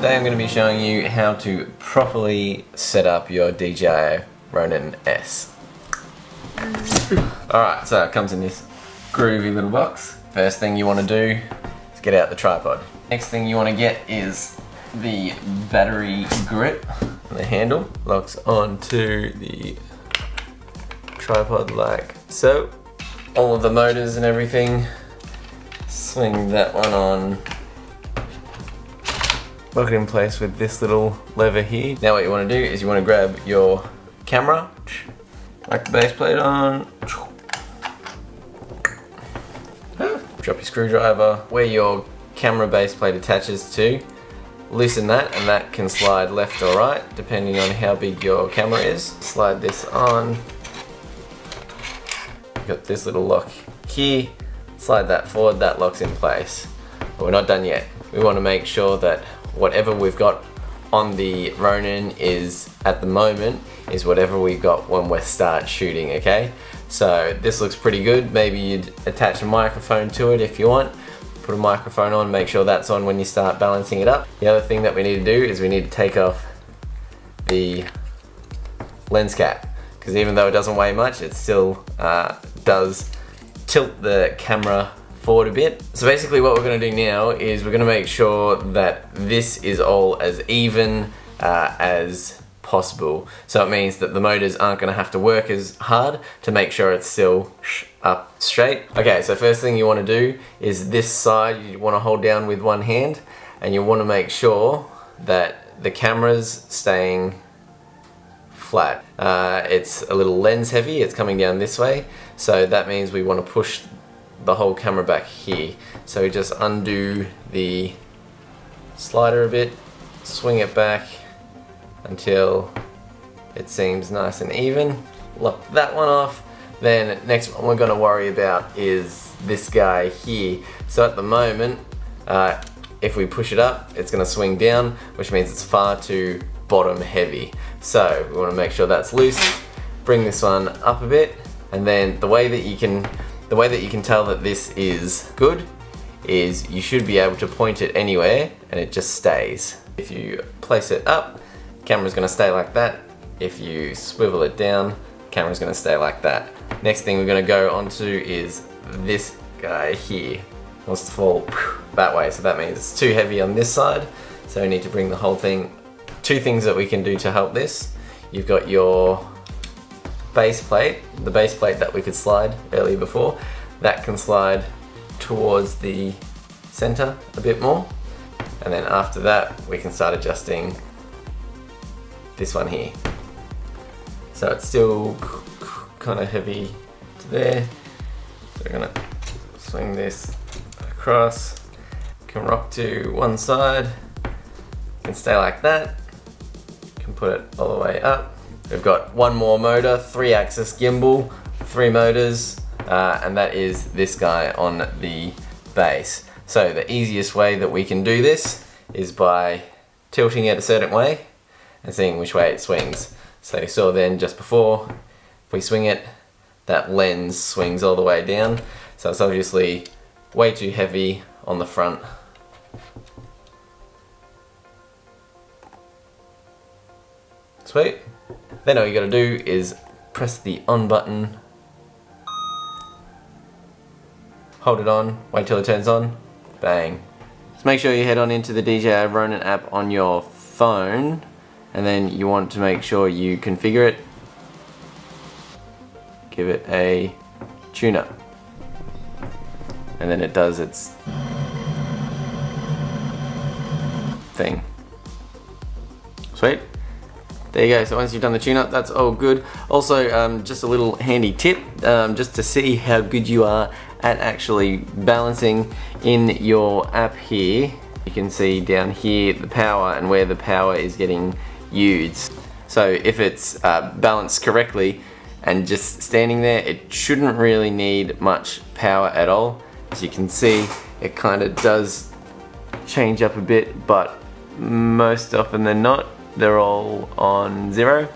Today I'm going to be showing you how to properly set up your DJI Ronin-S. Alright, so it comes in this groovy little box. First thing you want to do is get out the tripod. Next thing you want to get is the battery grip. The handle locks onto the tripod like so. All of the motors and everything, swing that one on. Lock it in place with this little lever here. Now what you want to do is you want to grab your camera, like the base plate on, drop your screwdriver where your camera base plate attaches to, loosen that, and that can slide left or right depending on how big your camera is. Slide this on. You've got this little lock here, slide that forward, that locks in place. But we're not done yet. We want to make sure that whatever we've got on the Ronin is, at the moment, is whatever we got when we start shooting, okay? So this looks pretty good. Maybe you'd attach a microphone to it if you want. Put a microphone on, make sure that's on when you start balancing it up. The other thing that we need to do is we need to take off the lens cap, because even though it doesn't weigh much, it still does tilt the camera forward a bit. So basically what we're going to do now is we're going to make sure that this is all as even as possible. So it means that the motors aren't going to have to work as hard to make sure it's still up straight. Okay, so first thing you want to do is this side you want to hold down with one hand, and you want to make sure that the camera's staying flat. It's a little lens heavy, it's coming down this way, so that means we want to push the whole camera back here. So we just undo the slider a bit, swing it back until it seems nice and even. Lock that one off. Then next one we're going to worry about is this guy here. So at the moment, if we push it up, it's going to swing down, which means it's far too bottom heavy. So we want to make sure that's loose. Bring this one up a bit, and then the way that you can tell that this is good is you should be able to point it anywhere and it just stays. If you place it up, the camera's going to stay like that. If you swivel it down, the camera's going to stay like that. Next thing we're going to go onto is this guy here. It wants to fall that way, so that means it's too heavy on this side, so we need to bring the whole thing. Two things that we can do to help this. You've got your base plate, the base plate that we could slide earlier before, that can slide towards the center a bit more, and then after that we can start adjusting this one here. So it's still kind of heavy to there, so we're gonna swing this across, can rock to one side, can stay like that, can put it all the way up. We've got one more motor, 3-axis gimbal, 3 motors, and that is this guy on the base. So the easiest way that we can do this is by tilting it a certain way and seeing which way it swings. So you saw then just before, if we swing it, that lens swings all the way down. So it's obviously way too heavy on the front. Sweet. Then all you gotta do is press the on button, hold it on, wait till it turns on, bang. So make sure you head on into the DJI Ronin app on your phone, and then you want to make sure you configure it. Give it a tune up, and then it does its thing. Sweet. There you go, so once you've done the tune-up, that's all good. Also, just a little handy tip, just to see how good you are at actually balancing in your app here. You can see down here the power and where the power is getting used. So if it's balanced correctly and just standing there, it shouldn't really need much power at all. As you can see, it kind of does change up a bit, but most often than not, they're all on 0.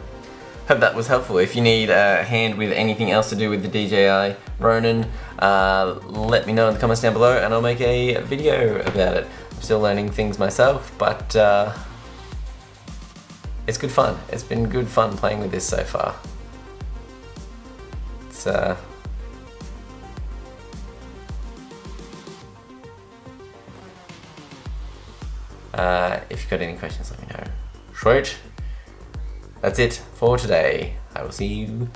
Hope that was helpful. If you need a hand with anything else to do with the DJI Ronin, let me know in the comments down below and I'll make a video about it. still learning things myself, but it's good fun. It's been good fun playing with this so far. It's if you've got any questions, let me know. Sweet. That's it for today. I will see you